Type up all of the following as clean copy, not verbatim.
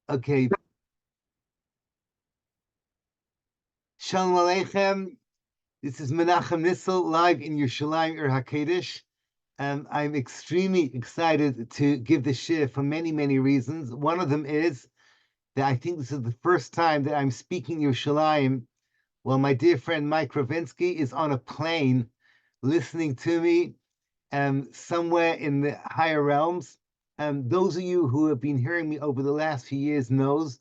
Okay. Shalom Aleichem. This is Menachem Nissel live in Yerushalayim Ir HaKadosh. I'm extremely excited to give this shir for many, many reasons. One of them is that I think this is the first time that I'm speaking Yerushalayim while my dear friend Mike Ravinsky is on a plane listening to me somewhere in the higher realms. Those of you who have been hearing me over the last few years knows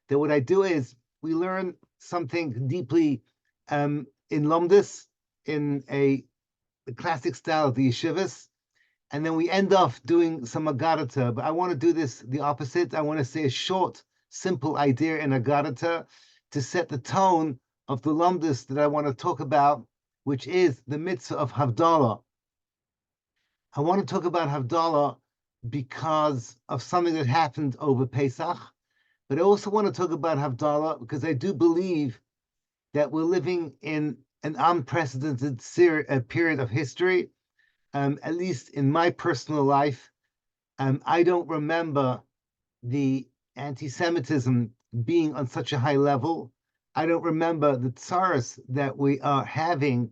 that what I do is we learn something deeply in Lomdus, in the classic style of the yeshivas, and then we end off doing some agadata. But I want to do this the opposite. I want to say a short, simple idea in agadata to set the tone of the Lomdus that I want to talk about, which is the mitzvah of Havdalah. I want to talk about Havdalah because of something that happened over Pesach, but I also want to talk about Havdalah because I do believe that we're living in an unprecedented period of history, at least in my personal life. I don't remember the anti-Semitism being on such a high level. I don't remember the tsaras that we are having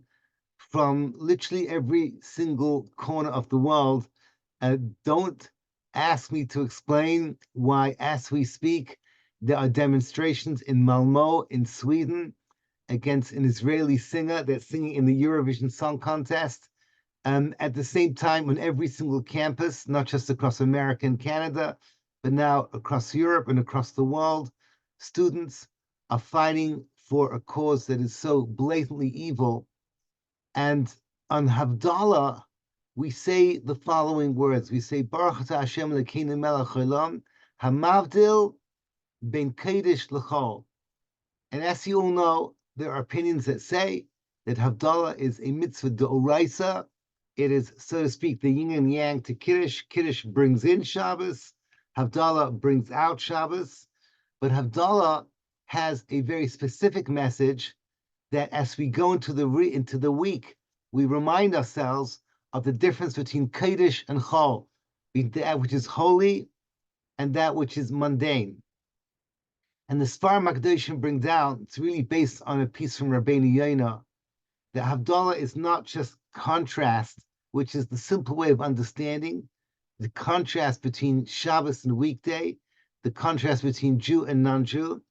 from literally every single corner of the world. Don't ask me to explain why, as we speak, there are demonstrations in Malmö in Sweden against an Israeli singer that's singing in the Eurovision Song Contest. At the same time, on every single campus, not just across America and Canada, but now across Europe and across the world, students are fighting for a cause that is so blatantly evil. And on Havdalah, we say the following words. We say, Baruch Atah Hashem Elokeinu melech haolam, hamavdil ben kodesh l'chol. And as you all know, there are opinions that say that Havdalah is a mitzvah d'oraisa. It is, so to speak, the yin and yang to Kiddush. Kiddush brings in Shabbos. Havdalah brings out Shabbos. But Havdalah has a very specific message that as we go into the week, we remind ourselves of the difference between Kodesh and Chol, that which is holy and that which is mundane. And the Sfar Makdoshim bring down, it's really based on a piece from Rabbeinu Yonah, that Havdalah is not just contrast, which is the simple way of understanding the contrast between Shabbos and weekday, the contrast between Jew and non-Jew,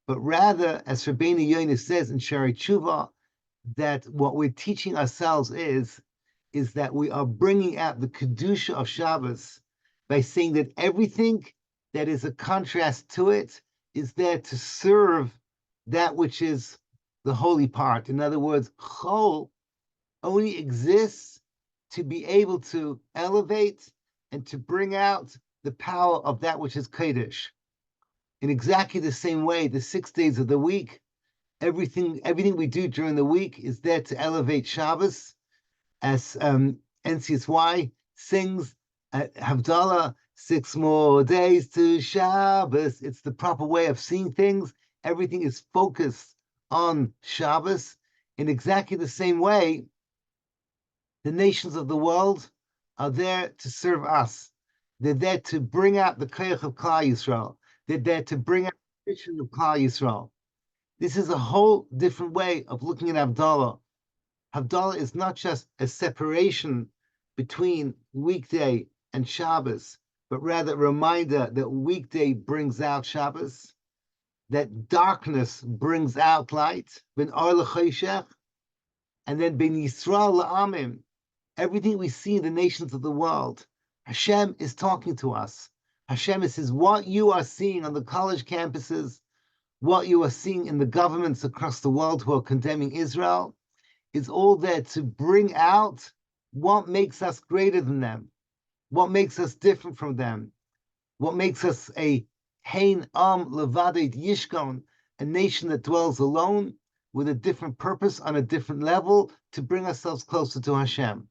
but rather, as Rabbeinu Yonah says in Shari Tshuva, that what we're teaching ourselves is that we are bringing out the Kedusha of Shabbos by saying that everything that is a contrast to it is there to serve that which is the holy part. In other words, Chol only exists to be able to elevate and to bring out the power of that which is Kodesh. In exactly the same way, the 6 days of the week, everything we do during the week is there to elevate Shabbos. As NCSY sings at Havdalah, 6 more days to Shabbos. It's the proper way of seeing things. Everything is focused on Shabbos. In exactly the same way, the nations of the world are there to serve us. They're there to bring out the koyach of Klal Yisrael. They're there to bring out the mission of Klal Yisrael. This is a whole different way of looking at Havdalah. Havdalah is not just a separation between weekday and Shabbos, but rather a reminder that weekday brings out Shabbos, that darkness brings out light, ben or l'choshech, and then ben Yisrael la'amim. Everything we see in the nations of the world, Hashem is talking to us. Hashem says, what you are seeing on the college campuses, what you are seeing in the governments across the world who are condemning Israel, is all there to bring out what makes us greater than them, what makes us different from them, what makes us a Hein Am Levadet Yishkon, a nation that dwells alone with a different purpose on a different level to bring ourselves closer to Hashem.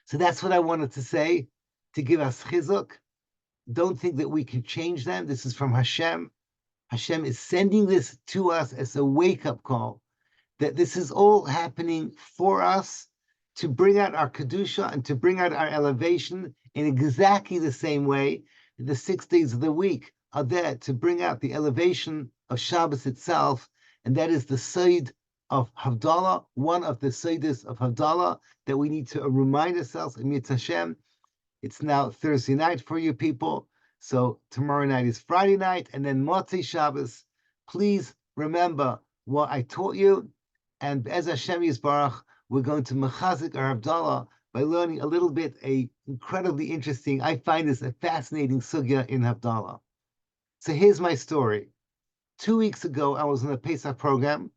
So that's what I wanted to say, to give us chizuk. Don't think that we can change them. This is from Hashem. Hashem is sending this to us as a wake-up call, that this is all happening for us to bring out our Kedusha and to bring out our elevation in exactly the same way that the 6 days of the week are there to bring out the elevation of Shabbos itself, and that is the side of Havdalah, one of the sides of Havdalah that we need to remind ourselves. Emit Hashem, it's now Thursday night for you people, so tomorrow night is Friday night, and then Motzei Shabbos. Please remember what I taught you, and as Hashem Yisbarach, we're going to mechazik our Havdalah by learning a little bit, a incredibly interesting, I find this a fascinating sugya in Havdalah. So here's my story. 2 weeks ago, I was on a Pesach program,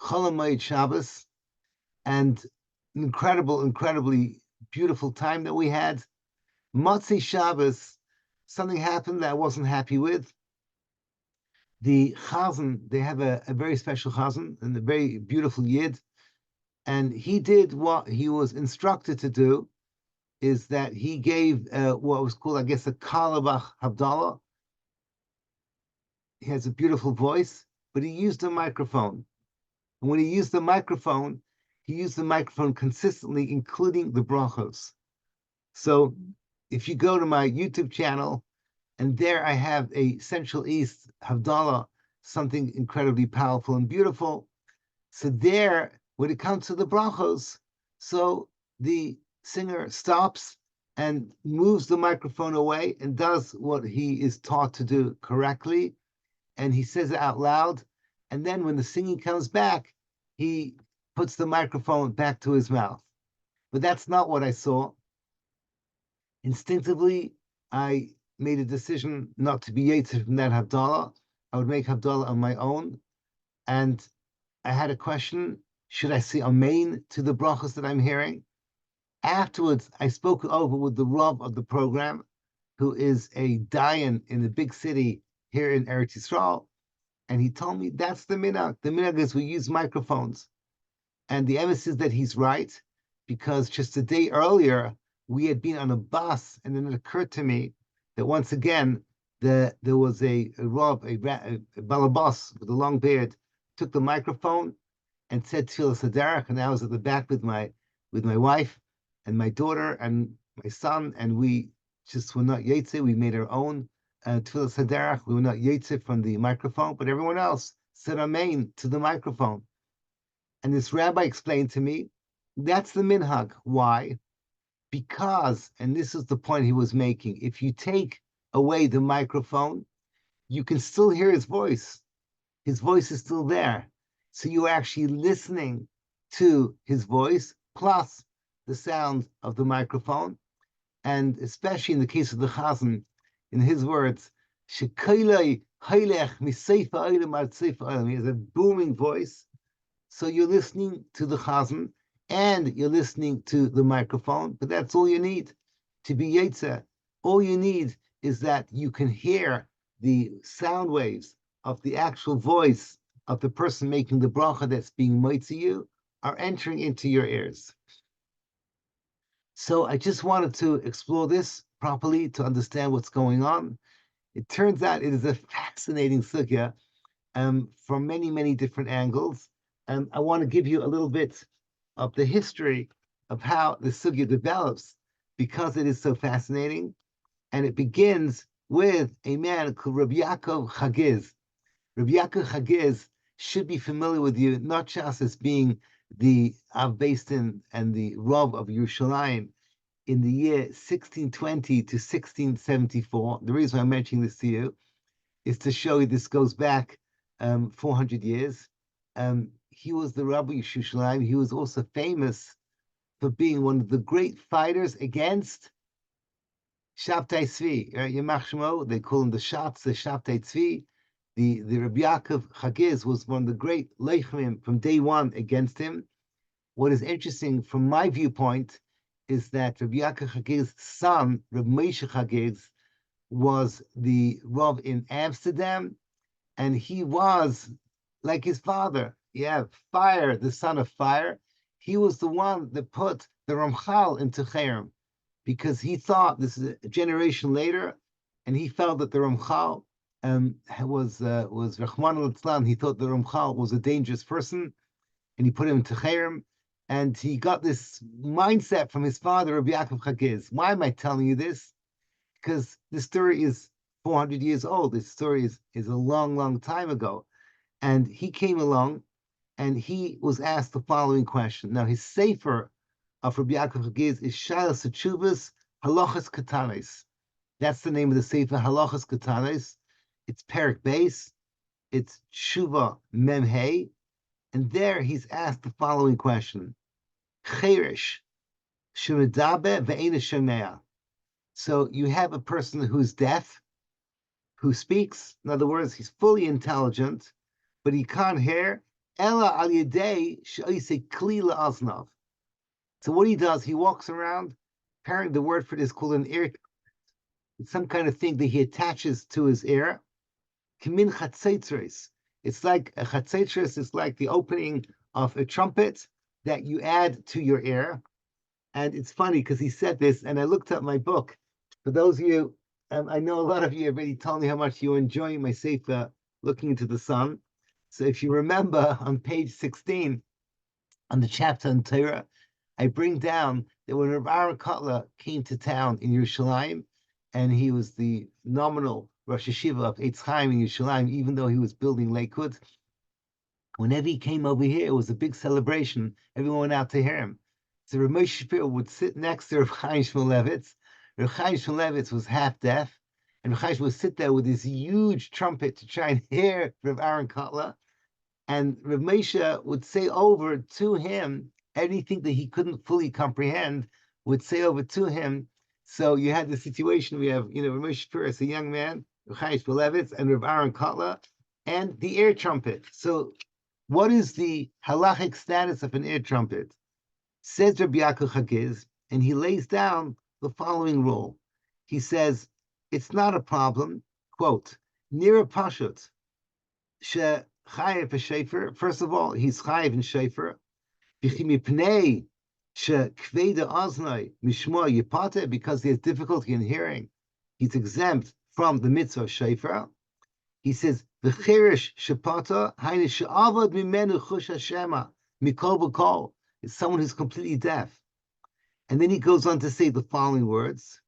Chol HaMoed Shabbos, and an incredibly beautiful time that we had. Motzei Shabbos, something happened that I wasn't happy with. The chazan, they have a very special chazan and a very beautiful yid, and he did what he was instructed to do, is that he gave what was called, I guess, a Kalabach Havdalah. He has a beautiful voice, but he used a microphone. And when he used the microphone, he used the microphone consistently, including the brachos. So if you go to my YouTube channel, and there I have a Central East Havdalah, something incredibly powerful and beautiful. So there, when it comes to the brachos, so the singer stops and moves the microphone away and does what he is taught to do correctly, and he says it out loud, and then when the singing comes back, he puts the microphone back to his mouth. But that's not what I saw. Instinctively, I made a decision not to be yetzer from that Havdalah. I would make Havdalah on my own, and I had a question: should I say Amen to the brachos that I'm hearing? Afterwards, I spoke over with the Rav of the program, who is a dayan in a big city here in Eretz Yisrael, and he told me that's the minhag. The minhag is we use microphones, and the emes is that he's right, because just a day earlier we had been on a bus, and then it occurred to me that once again there was a Rav, a balabas with a long beard, took the microphone and said Tefillas Haderech, and I was at the back with my wife and my daughter and my son, and we just were not yetzer. We made our own Tefillas Haderech. We were not yetzer from the microphone, but everyone else said Amen to the microphone. And this rabbi explained to me, that's the minhag. Why? Because, and this is the point he was making, if you take away the microphone, you can still hear his voice. His voice is still there. So you're actually listening to his voice, plus the sound of the microphone. And especially in the case of the chazan, in his words, he has a booming voice. So you're listening to the chazan, and you're listening to the microphone, but that's all you need to be yetzer. All you need is that you can hear the sound waves of the actual voice of the person making the bracha that's being made to you are entering into your ears. So I just wanted to explore this properly to understand what's going on. It turns out it is a fascinating sugya from many, many different angles. I want to give you a little bit of the history of how the sugya develops, because it is so fascinating. And it begins with a man called Rabbi Yaakov Chagiz. Rabbi Yaakov Chagiz should be familiar with you, not just as being the Av Beis Din and the Rav of Yerushalayim in the year 1620 to 1674. The reason I'm mentioning this to you is to show you this goes back 400 years. He was the Rabbi of Yerushalayim. He was also famous for being one of the great fighters against Shabtai Tzvi. Yemach Shemo, they call him the Shabtai Tzvi. The Rabbi Yaakov Chagiz was one of the great leichmim from day one against him. What is interesting from my viewpoint is that Rabbi Yaakov Chagiz's son, Rabbi Moshe Chagiz, was the Rav in Amsterdam, and he was like his father. Yeah, fire, the son of fire. He was the one that put the Ramchal into Cherem, because he thought, this is a generation later, and he felt that the Ramchal was Rahman al-Islam. He thought the Ramchal was a dangerous person, and he put him into Cherem, and he got this mindset from his father, Rabbi Yaakov Chagiz. Why am I telling you this? Because the story is 400 years old. This story is a long, long time ago. And he came along and he was asked the following question. Now, his sefer of Rabbi Yaakov Hagiz is Shailas Teshuvos Halachas Katanes. That's the name of the sefer, Halachas Katanes. It's Perek Beis, it's Tshuva Mem Hey, and there he's asked the following question: Cheirish Shemedaber ve'ena shomea. So you have a person who's deaf, who speaks. In other words, he's fully intelligent, but he can't hear. Ella al yedei she'oseh kli la'aznav. So what he does, he walks around. Apparently, the word for this is called an ear. It's some kind of thing that he attaches to his ear. Kimin chatzeitzeres. It's like a chatzeitzeres is like the opening of a trumpet that you add to your ear. And it's funny because he said this, and I looked up my book. For those of you, I know a lot of you have already told me how much you're enjoying my sefer, Looking into the Sun. So if you remember on page 16, on the chapter on Torah, I bring down that when Rav Aaron Kotler came to town in Yerushalayim, and he was the nominal Rosh Hashiva of Eitz Chaim in Yerushalayim, even though he was building Lakewood, whenever he came over here, it was a big celebration. Everyone went out to hear him. So Rav Moshe Shapiro would sit next to Rav Chaim Shmulevitz. Rav Chaim Shmulevitz was half deaf, and Rav Chaim would sit there with this huge trumpet to try and hear Rav Aaron Kotler. And Rav Moshe would say over to him anything that he couldn't fully comprehend, would say over to him. So you had the situation, we have, Rav Moshe Shapiro is a young man, Rav Chaim Shmulevitz, and Rav Aaron Kotler, and the air trumpet. So what is the halachic status of an air trumpet? Says Rabbi Yaakov Hagiz, and he lays down the following rule. He says, it's not a problem, quote, Nira Pashut, She Chayev Shefer. First of all, he's Chayev and Shefer. B'chimipnei She Kveda Oznai Mishmo Yipate, because he has difficulty in hearing, he's exempt from the mitzvah of Shefer. He says, "V'chirish shepata hainu she'avad mimenu chush hashema mikol b'kol." It's someone who's completely deaf. And then he goes on to say the following words: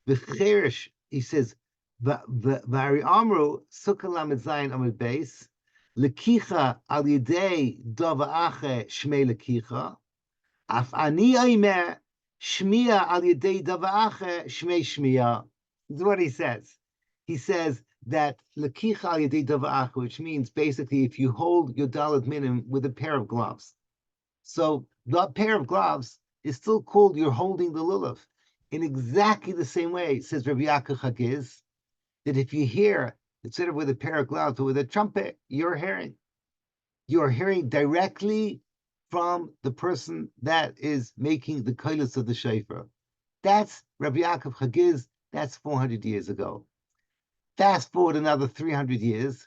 "V'chirish," he says, "V'ari amru sukkah lamed zayin amud beis lekicha al yedei dava ache shmei lekicha af ani omer shmiya al yedei dava ache shmei shmiya." This is what he says. He says that lekicha al yedei dava ache, which means basically if you hold your daled minim with a pair of gloves. So the pair of gloves is still called you're holding the lulav. In exactly the same way, says Rabbi Yaakov Hagiz, that if you hear, instead of with a pair of gloves or with a trumpet, you're hearing. You're hearing directly from the person that is making the koilos of the shofar. That's Rabbi Yaakov Hagiz, that's 400 years ago. Fast forward another 300 years,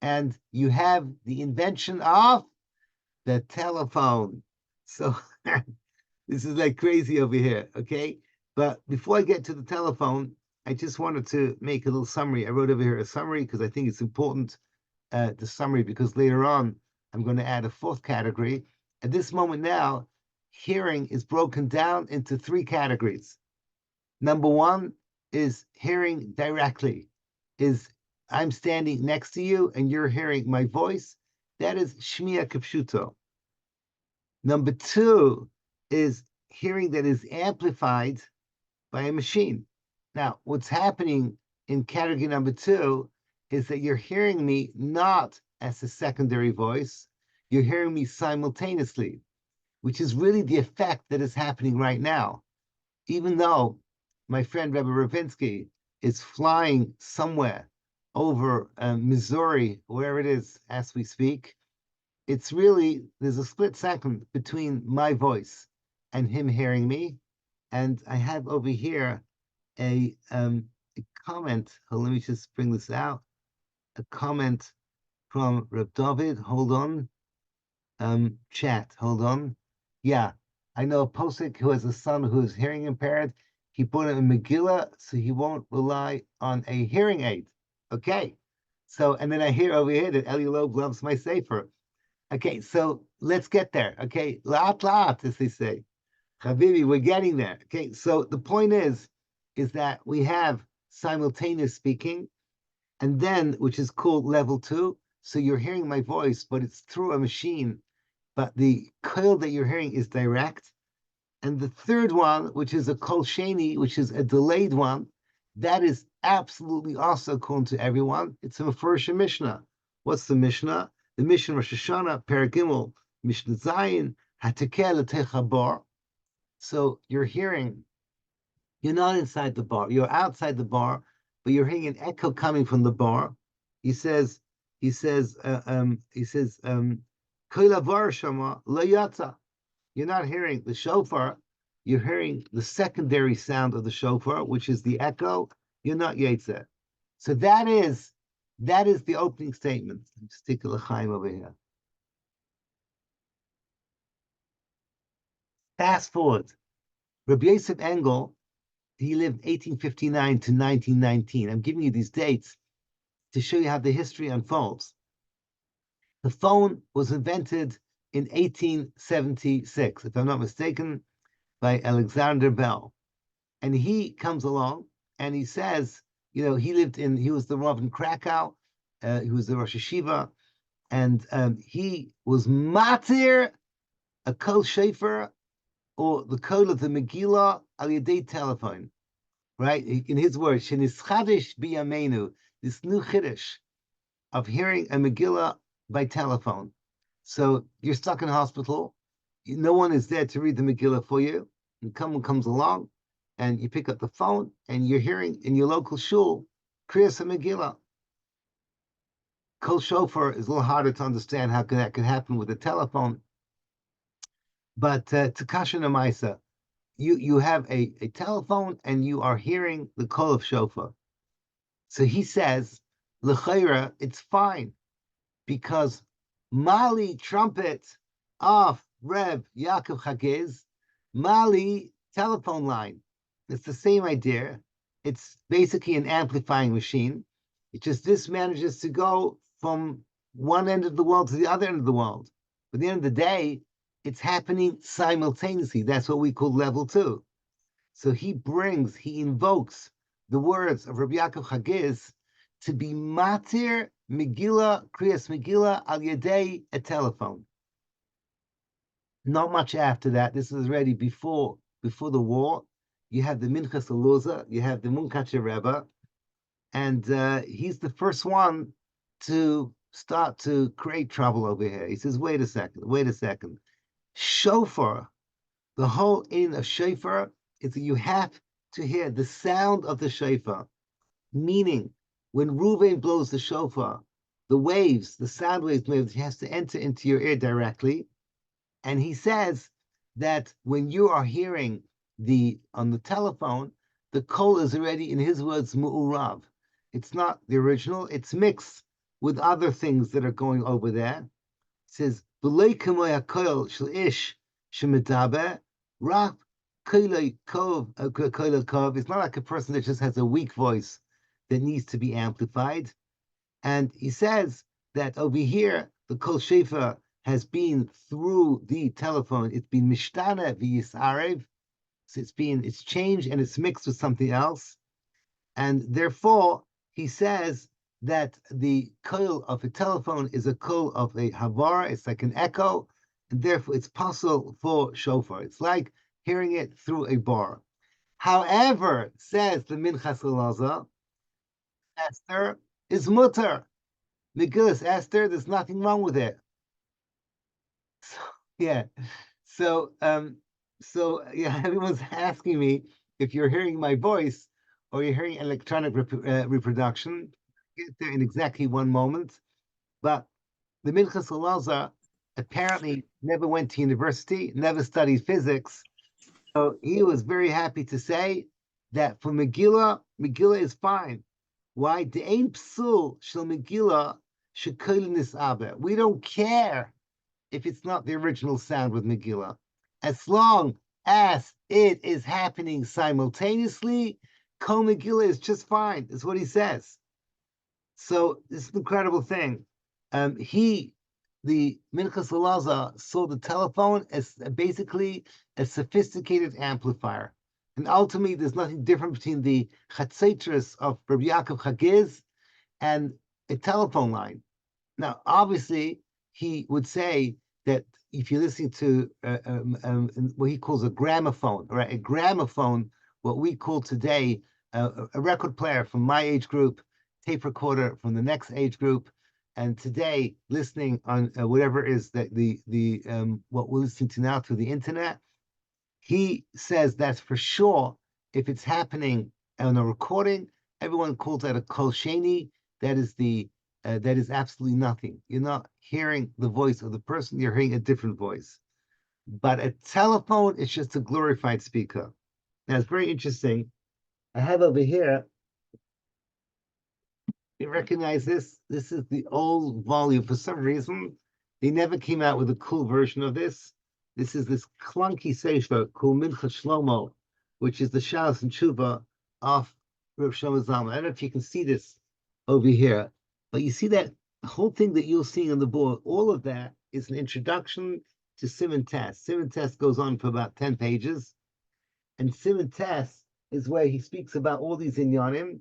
and you have the invention of the telephone. So this is like crazy over here, okay? But before I get to the telephone, I just wanted to make a little summary. I wrote over here a summary because I think it's important, the summary, because later on, I'm going to add a fourth category. At this moment now, hearing is broken down into three categories. Number one is hearing directly, is I'm standing next to you and you're hearing my voice. That is shmiya kipshuto. Number two is hearing that is amplified by a machine. Now, what's happening in category number two is that you're hearing me not as a secondary voice, you're hearing me simultaneously, which is really the effect that is happening right now. Even though my friend Rebbe Ravinsky is flying somewhere over Missouri, wherever it is, as we speak, it's really, there's a split second between my voice and him hearing me. And I have over here a comment. Let me just bring this out. A comment from Reb David. Hold on. Chat. Hold on. Yeah, I know a posik who has a son who is hearing impaired. He put him in Megillah so he won't rely on a hearing aid. Okay. So, and then I hear over here that Eli Loeb loves my sefer. Okay, so let's get there. Okay, laat laat, as they say. Habibi, we're getting there. Okay, so the point is that we have simultaneous speaking, and then, which is called level 2. So you're hearing my voice, but it's through a machine, but the koil that you're hearing is direct. And the third one, which is a kol sheni, which is a delayed one, that is absolutely also according to everyone. It's a Mefurish Mishnah. What's the Mishnah? The Mishnah Rosh Hashanah, Paragimel, Mishnah Zayin, Hatekel Techabar. So you're hearing, you're not inside the bar, you're outside the bar, but you're hearing an echo coming from the bar. He says, Koil Avar Shama Lo Yatza. You're not hearing the shofar, you're hearing the secondary sound of the shofar, which is the echo. You're not Yetzeh. So that is the opening statement. Let's take a l'chaim over here. Fast forward. Rabbi Yosef Engel, he lived 1859 to 1919. I'm giving you these dates to show you how the history unfolds. The phone was invented in 1876, if I'm not mistaken, by Alexander Bell. And he comes along and he says, he was the Rav in Krakow, he was the Rosh Hashiva, and he was matir a kol shefer, or the kol of the Megillah al yedei telephone, right? In his words, shenischadish biyamenu, this new chiddush of hearing a Megillah by telephone. So you're stuck in a hospital, no one is there to read the Megillah for you, and someone comes along, and you pick up the phone, and you're hearing in your local shul, Kriyas Megillah. Kol shofar is a little harder to understand how that could happen with a telephone. But Takasha Namaisa, you have a telephone and you are hearing the kol of shofar. So he says, L'chayra, it's fine, because Mali trumpet of Reb Yaakov Chagiz, Mali telephone line. It's the same idea. It's basically an amplifying machine. It just this manages to go from one end of the world to the other end of the world. But at the end of the day, it's happening simultaneously. That's what we call level 2. So he invokes the words of Rabbi Yaakov Chagiz to be matir Megillah, Kriyas Megillah al yedei a telephone. Not much after that. This is already before the war. You have the Minchas Eloza, you have the Munkacher Rebbe, and he's the first one to start to create trouble over here. He says, wait a second. Shofar, the whole in of shofar is that you have to hear the sound of the shofar, meaning when Reuven blows the shofar, the sound waves, he has to enter into your ear directly. And he says that when you are hearing on the telephone, the kol is already, in his words, mu'urav. It's not the original, it's mixed with other things that are going over there. It says, B'lei kamoy hakoil shel ish shemedaber, rak koilei kov. It's not like a person that just has a weak voice that needs to be amplified. And he says that over here, the kol shefer has been through the telephone. It's been mishtana v'yisarev. So it's changed and it's mixed with something else. And therefore, he says that the koil of a telephone is a koil of a havar. It's like an echo. And therefore, it's possible for shofar. It's like hearing it through a bar. However, says the Minchas Elazar, Esther is mutter. Megillas Esther, there's nothing wrong with it. So, yeah. So everyone's asking me if you're hearing my voice or you're hearing electronic reproduction. I'll get there in exactly one moment. But the Minchas Elazar apparently never went to university, never studied physics. So he was very happy to say that for Megillah is fine. Why? De'ein psul shel Megillah shekoil nisaber. We don't care if it's not the original sound with Megillah. As long as it is happening simultaneously, Kol Megillah is just fine. That's what he says. So this is an incredible thing. The Minchas Elazar saw the telephone as basically a sophisticated amplifier. And ultimately, there's nothing different between the chatzetras of Rabbi Yaakov Chagiz and a telephone line. Now, obviously, he would say that if you're listening to what he calls a gramophone, right? A gramophone, what we call today a record player from my age group, tape recorder from the next age group, and today listening on whatever is that the what we're listening to now through the internet. He says that's for sure. If it's happening on a recording, everyone calls that a kol sheni. That is absolutely nothing. You're not hearing the voice of the person, you're hearing a different voice. But a telephone is just a glorified speaker. Now, it's very interesting. I have over here, you recognize this? This is the old volume. For some reason, they never came out with a cool version of this. This is this clunky sefer called Mincha Shlomo, which is the Shalos and Tshuva of Rav Shlomo Zalman. I don't know if you can see this over here, but you see that whole thing that you're seeing on the board, all of that is an introduction to Siman Test. Siman Test goes on for about 10 pages, and Siman Test is where he speaks about all these inyanim.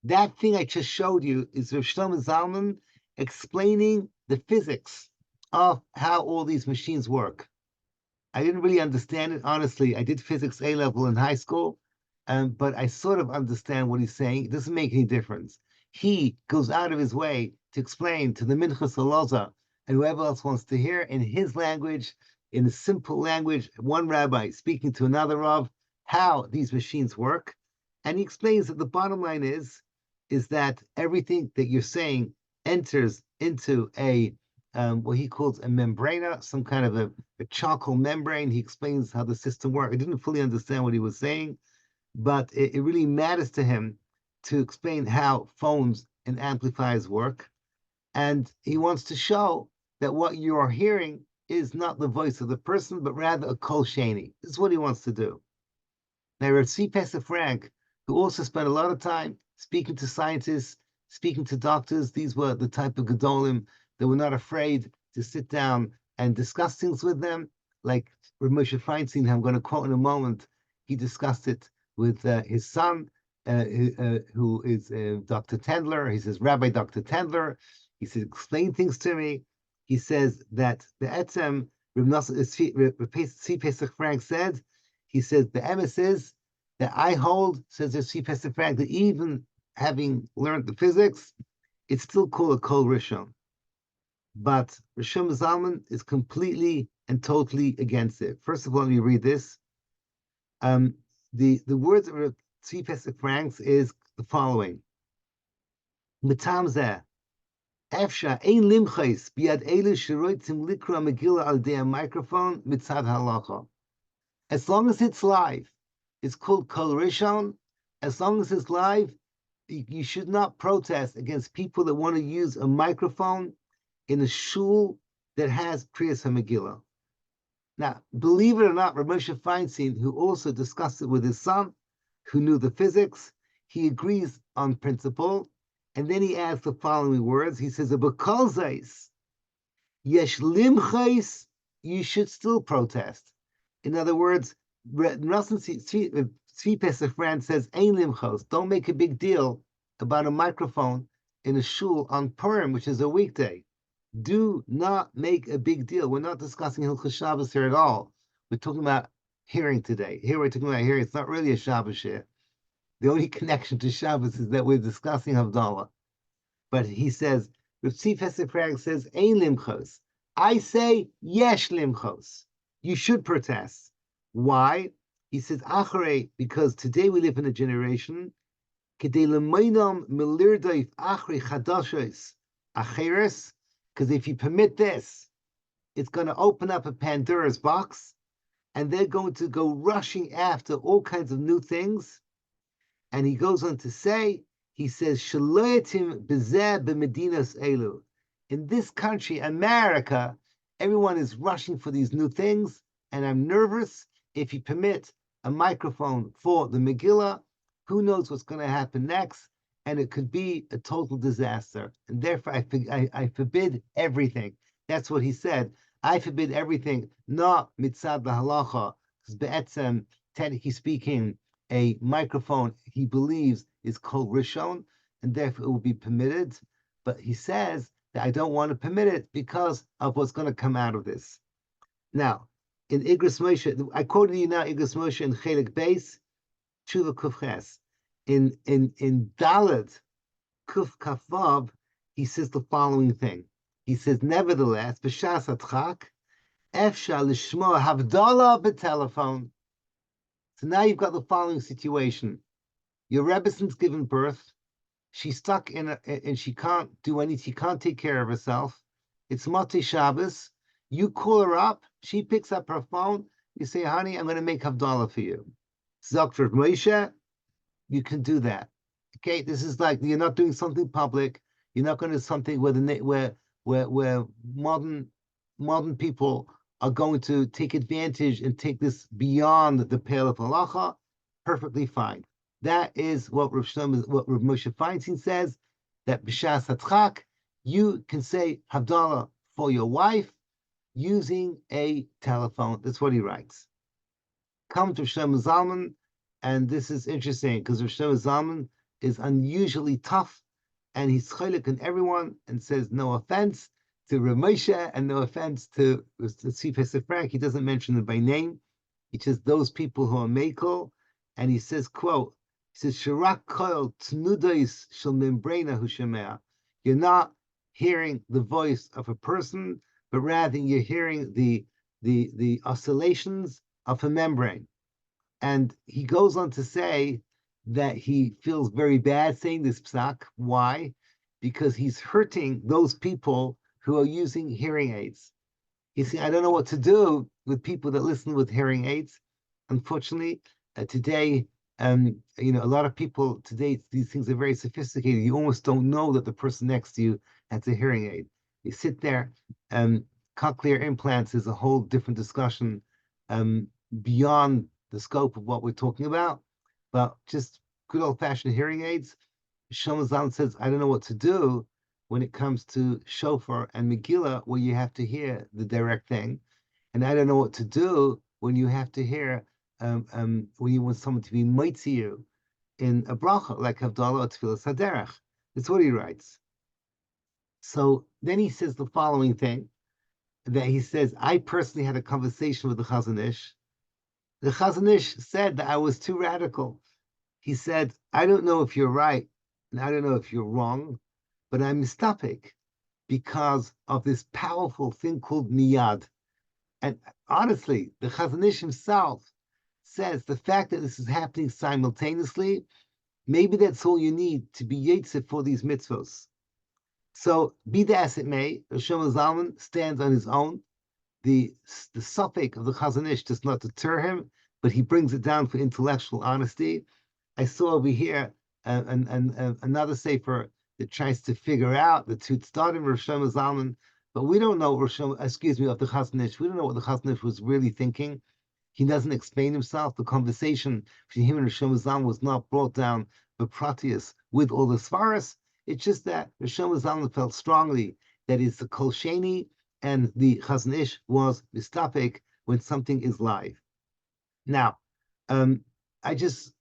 That thing I just showed you is Rav Shlomo Zalman explaining the physics of how all these machines work. I didn't really understand it, honestly. I did physics A level in high school, but I sort of understand what he's saying. It doesn't make any difference. He goes out of his way to explain to the Minchas Halacha and whoever else wants to hear in his language, in a simple language, one rabbi speaking to another Rav, how these machines work. And he explains that the bottom line is that everything that you're saying enters into a what he calls a membrana, some kind of a charcoal membrane. He explains how the system works. I didn't fully understand what he was saying, but it really matters to him to explain how phones and amplifiers work. And he wants to show that what you are hearing is not the voice of the person, but rather a kol sheni. This is what he wants to do. Now, Rav Tzvi Pesach Frank, who also spent a lot of time speaking to scientists, speaking to doctors, these were the type of gedolim that were not afraid to sit down and discuss things with them. Like Rav Moshe Feinstein, who I'm going to quote in a moment, he discussed it with his son, who is Dr. Tendler. He says, Rabbi Dr. Tendler, he says, explain things to me. He says that the etzem, Rav Tzvi Pesach Frank said, he says, the emes is that I hold, says Rav Tzvi Pesach Frank, that even having learned the physics, it's still called a kol rishon. But Rav Shlomo Zalman is completely and totally against it. First of all, let me read this. The words of Rav Tzvi Pesach Frank is the following. Mitam zeh, efsha ein limchais biad elu sheroitzim likra megillah al dei microphone mitzad halacha. As long as it's live, it's called kol rishon. As long as it's live, you should not protest against people that want to use a microphone in a shul that has Kriyas HaMegillah. Now, believe it or not, Rav Moshe Feinstein, who also discussed it with his son, who knew the physics, he agrees on principle, and then he adds the following words. He says, "B'kol zeis, yesh limchais, you should still protest." In other words, Tzvi Pesach Frank says, "Ein limchos, don't make a big deal about a microphone in a shul on Purim, which is a weekday. Do not make a big deal. We're not discussing Hilchos Shabbos here at all. We're talking about hearing today. Here we're talking about hearing. It's not really a Shabbos here. The only connection to Shabbos is that we're discussing Havdalah." But he says, Rav Tzvi Pesach Frank says, "Ein limchos." I say, yesh limchos. You should protest. Why? He says, "Acharei," because today we live in a generation, kedei lemoinam milirdoif achrei chadashos acheres. Because if you permit this, it's going to open up a Pandora's box, and they're going to go rushing after all kinds of new things. And he goes on to say, he says, "Shaloyatim bezeh b'medinas elu." In this country, America, everyone is rushing for these new things, and I'm nervous. If you permit a microphone for the Megillah, who knows what's going to happen next? And it could be a total disaster. And therefore, I forbid everything. That's what he said. I forbid everything, not mitzad halacha, because be'etzem, technically speaking, a microphone he believes is called Rishon, and therefore it will be permitted. But he says that I don't want to permit it because of what's going to come out of this. Now, in Igros Moshe, I quoted you now Igros Moshe in Chelik Beis, Tshuva Kufches. In Dalet Kuf Kafvav, he says the following thing. He says, nevertheless, b'shas atchak, efsha l'shmo havdalah b'telephone. So now you've got the following situation. Your Rebbesin's given birth. She's stuck in and she can't do anything. She can't take care of herself. It's Moti Shabbos. You call her up. She picks up her phone. You say, honey, I'm going to make Havdalah for you. Dr. Moshe, you can do that. Okay, this is like you're not doing something public. You're not going to do something where modern people are going to take advantage and take this beyond the pale of halacha. Perfectly fine. That is what Rav Moshe Feinstein says, that b'shas hatchak, you can say Havdalah for your wife using a telephone. That's what he writes. Come to Rav Shlomo Zalman, and this is interesting because Rav Shlomo Zalman is unusually tough, and he's chaylik on everyone and says no offense to Rav Moshe and no offense to Tzvi Pesach Frank. He doesn't mention them by name. He says those people who are mekel, and he says, quote, he says, Shirak koil tnudais shel membrana hushemea. You're not hearing the voice of a person, but rather you're hearing the oscillations of a membrane. And he goes on to say that he feels very bad saying this psak. Why? Because he's hurting those people who are using hearing aids. You see, I don't know what to do with people that listen with hearing aids. Unfortunately, today, a lot of people today, these things are very sophisticated. You almost don't know that the person next to you has a hearing aid. You sit there. Cochlear implants is a whole different discussion beyond the scope of what we're talking about. But just good old-fashioned hearing aids. Shlomo Zalman says, I don't know what to do when it comes to shofar and Megillah, where you have to hear the direct thing. And I don't know what to do when you have to hear, when you want someone to be mighty you in a bracha, like Havdalah or Tefillas Haderech. That's what he writes. So then he says the following thing, that he says, I personally had a conversation with the Chazon Ish. The Chazon Ish said that I was too radical. He said, I don't know if you're right, and I don't know if you're wrong, but I'm mistapik because of this powerful thing called miyad. And honestly, the Chazon Ish himself says the fact that this is happening simultaneously, maybe that's all you need to be yetzer for these mitzvos. So, be that as it may, Rav Shlomo Zalman stands on his own. The suffix of the Chazon Ish does not deter him, but he brings it down for intellectual honesty. I saw over here another sefer that tries to figure out the two starting Rav Shlomo Zalman, but we don't know of the Chazon Ish. We don't know what the Chazon Ish was really thinking. He doesn't explain himself. The conversation between him and Rav Shlomo Zalman was not brought down Bepratius with all the svaras. It's just that Rav Shlomo Zalman felt strongly that it's the Kol Sheni, and the Chazon Ish was mistapik when something is live. Now, I just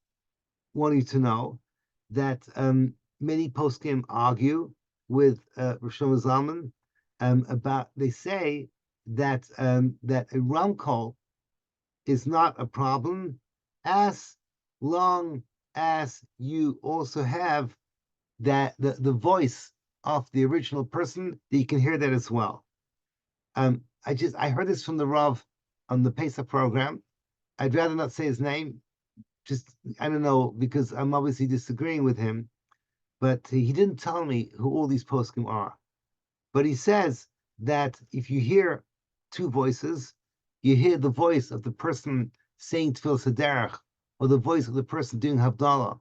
want you to know that many poskim argue with Rav Shlomo Zalman about. They say that that a ramkol is not a problem as long as you also have that the voice of the original person, that you can hear that as well. I heard this from the Rav on the Pesach program. I'd rather not say his name. Just, I don't know, because I'm obviously disagreeing with him, but he didn't tell me who all these poskim are. But he says that if you hear two voices, you hear the voice of the person saying Tefillas Haderech, or the voice of the person doing Havdalah,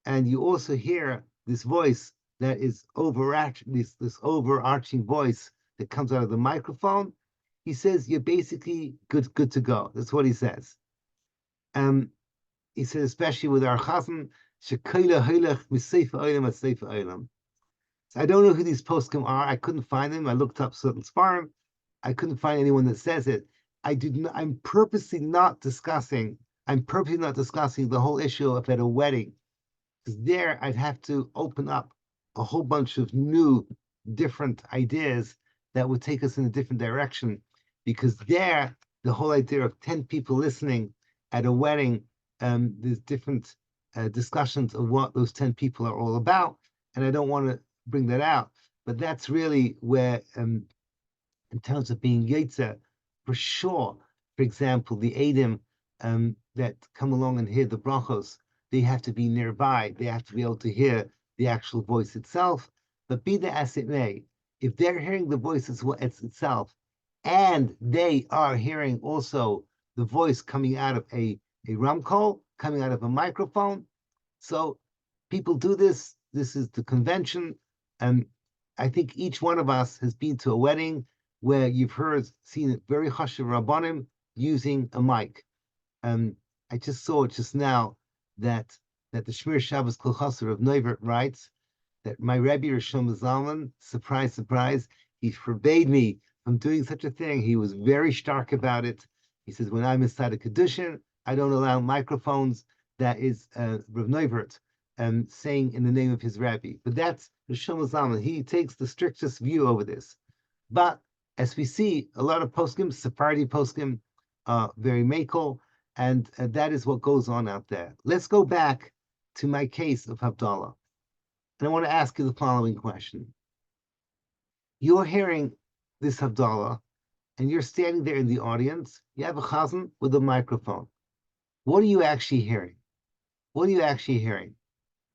and you also hear this voice that is this overarching voice that comes out of the microphone. He says you're basically good to go. That's what he says. He said, especially with our chazan, shekoila hoilech miseifa olam at seifa olam. I don't know who these poskim are. I couldn't find them. I looked up certain sparm. I couldn't find anyone that says it. I'm purposely not discussing I'm purposely not discussing the whole issue of at a wedding, because there I'd have to open up a whole bunch of new, different ideas that would take us in a different direction. Because there, the whole idea of 10 people listening at a wedding, there's different discussions of what those 10 people are all about. And I don't want to bring that out. But that's really where, in terms of being Yetzer, for sure, for example, the Edom that come along and hear the brachos, they have to be nearby. They have to be able to hear the actual voice itself. But be that as it may, if they're hearing the voice itself, and they are hearing also the voice coming out of a ramkol, coming out of a microphone, so people do this. This is the convention. I think each one of us has been to a wedding where you've seen it very chashuv rabbanim using a mic. I just saw it just now that the Shmir Shabbos Kol Chasser of Neuvert writes that my Rebbe Rishon Zalman, surprise, surprise, he forbade me from doing such a thing. He was very stark about it. He says, when I'm inside a Kedushin, I don't allow microphones. That is Rav Neuvert saying in the name of his Rebbe. But that's Rishon Zalman. He takes the strictest view over this. But as we see, a lot of poskim, Sephardi poskim, very makel, and that is what goes on out there. Let's go back to my case of Havdalah. And I want to ask you the following question. You're hearing this Havdalah, and you're standing there in the audience. You have a chazan with a microphone. What are you actually hearing? What are you actually hearing?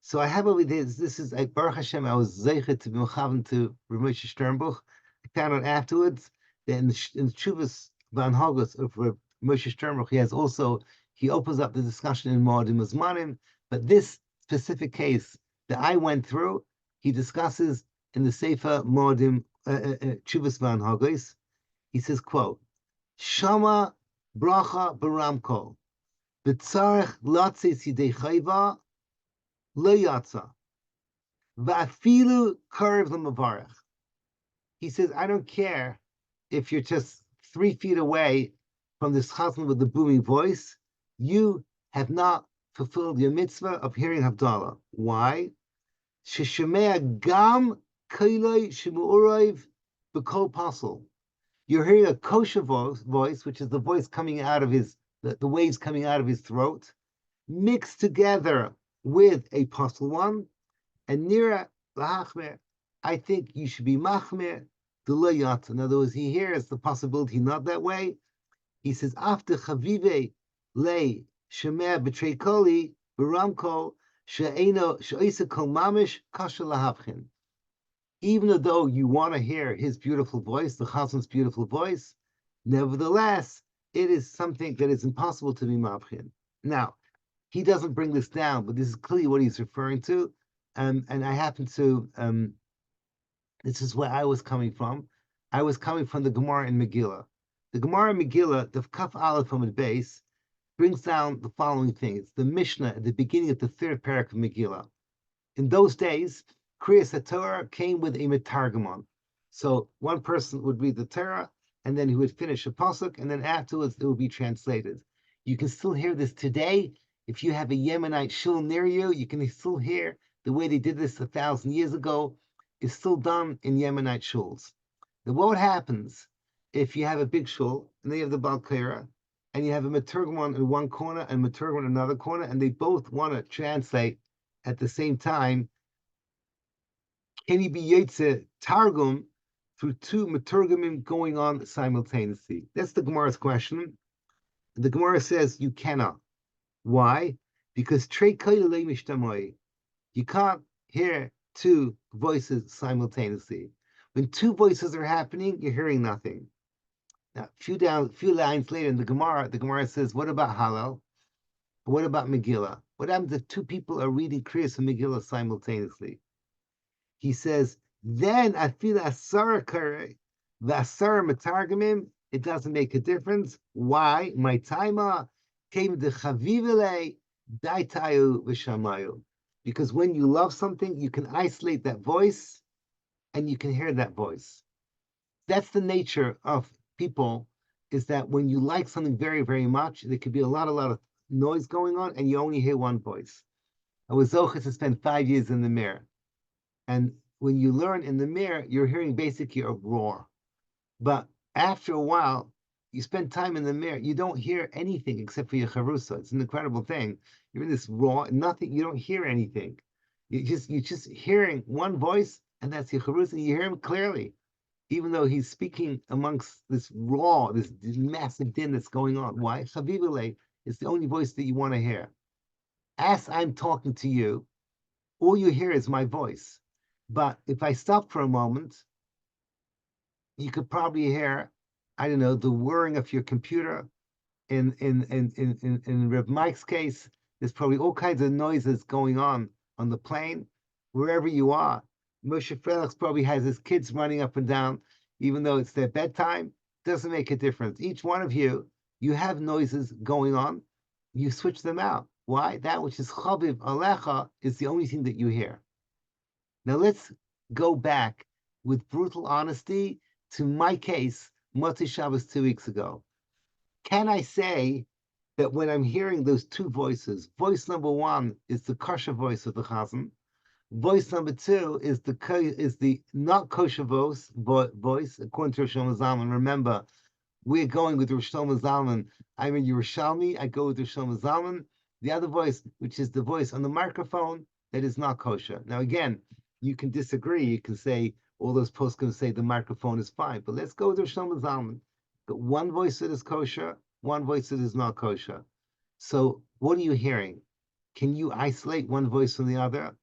So I have over this is Baruch Hashem, I was zeichet to be mechavan to Rav Moshe Sternbuch. I found out afterwards that in the Teshuvas Van Hagos of Rav Moshe Sternbuch, he opens up the discussion in Moadim Uzmanim, but this specific case that I went through, he discusses in the Sefer Moadim Teshuvas Van Hagos. He says, quote, Shama bracha baramkol, b'tzarech latzis yidei chayva, lo yatsa, va'afilu karev l'mavarech. He says, I don't care if you're just 3 feet away from this chazan with the booming voice, you have not fulfilled your mitzvah of hearing Havdalah. Why? Sheshemea gam kailoi shemu'urayv b'kol pasel. You're hearing a kosher voice, which is the voice coming out of the waves coming out of his throat, mixed together with a pasel one, and nira lahachmer, I think you should be machmer the loyat. In other words, he hears the possibility not that way. He says, after chavive le shemer b'trei koli b'ramkol she'eno she'isa kol mamish kasha lahavchin. Even though you want to hear his beautiful voice, the chazan's beautiful voice, nevertheless, it is something that is impossible to be mavchin. Now, he doesn't bring this down, but this is clearly what he's referring to. And I happen to, this is where I was coming from. I was coming from the Gemara in Megillah. The Gemara in Megillah, the Kaf Aleph from the base, brings down the following thing. It's the Mishnah at the beginning of the 3rd parak of Megillah. In those days, Kriyas HaTorah came with a metargamon. So one person would read the Torah, and then he would finish a pasuk, and then afterwards it would be translated. You can still hear this today. If you have a Yemenite shul near you, you can still hear the way they did this 1,000 years ago. Is still done in Yemenite shuls. Then what happens if you have a big shul, and they have the Baal Korah, and you have a metargamon in one corner and metargamon in another corner, and they both want to translate at the same time? Can he be Yetzer Targum through 2 Meturgamim going on simultaneously? That's the Gemara's question. The Gemara says you cannot. Why? Because you can't hear 2 voices simultaneously. When 2 voices are happening, you're hearing nothing. Now, few lines later in the Gemara says, what about Hallel? What about Megillah? What happens if 2 people are reading Kriyas and Megillah simultaneously? He says, then I feel asara kare, the asara metargamim, it doesn't make a difference. Why? My taima came the chavivele daitayu v'shamayu. Because when you love something, you can isolate that voice and you can hear that voice. That's the nature of people, is that when you like something very, very much, there could be a lot of noise going on, and you only hear one voice. I was zocheh to spend 5 years in the mirror. And when you learn in the mirror, you're hearing basically a roar. But after a while, you spend time in the mirror, you don't hear anything except for your charusa. It's an incredible thing. You're in this raw, nothing, you don't hear anything. You're just hearing one voice, and that's your charusa, and you hear him clearly, even though he's speaking amongst this raw, this massive din that's going on. Why? Chavivale is the only voice that you want to hear. As I'm talking to you, all you hear is my voice. But if I stop for a moment, you could probably hear, I don't know, the whirring of your computer. In Reb Mike's case, there's probably all kinds of noises going on the plane, wherever you are. Moshe Felix probably has his kids running up and down, even though it's their bedtime. Doesn't make a difference. Each one of you, you have noises going on. You switch them out. Why? That which is chaviv alecha is the only thing that you hear. Now let's go back with brutal honesty to my case, Motzei Shabbos 2 weeks ago. Can I say that when I'm hearing those two voices, voice number one is the kosher voice of the chazan, voice number two is the not kosher voice, according to Rosh Zalman. Remember, we're going with Rosh Zalman. I'm in Yerushalmi, I go with Rosh Zalman. The other voice, which is the voice on the microphone, that is not kosher. Now again, you can disagree. You can say, all those posts can say the microphone is fine, but let's go with Rosh Zalman. Got one voice that is kosher, one voice that is not kosher. So what are you hearing? Can you isolate one voice from the other?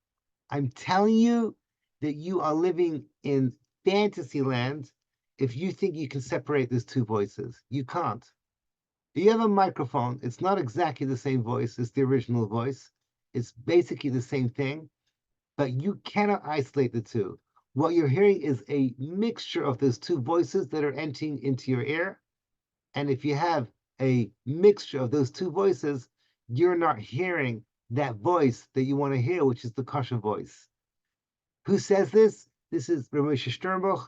I'm telling you that you are living in fantasy land if you think you can separate those two voices. You can't. You have a microphone. It's not exactly the same voice as the original voice. It's basically the same thing, but you cannot isolate the two. What you're hearing is a mixture of those two voices that are entering into your ear. And if you have a mixture of those two voices, you're not hearing that voice that you want to hear, which is the kosher voice. Who says this? This is Rav Moshe Sternbuch.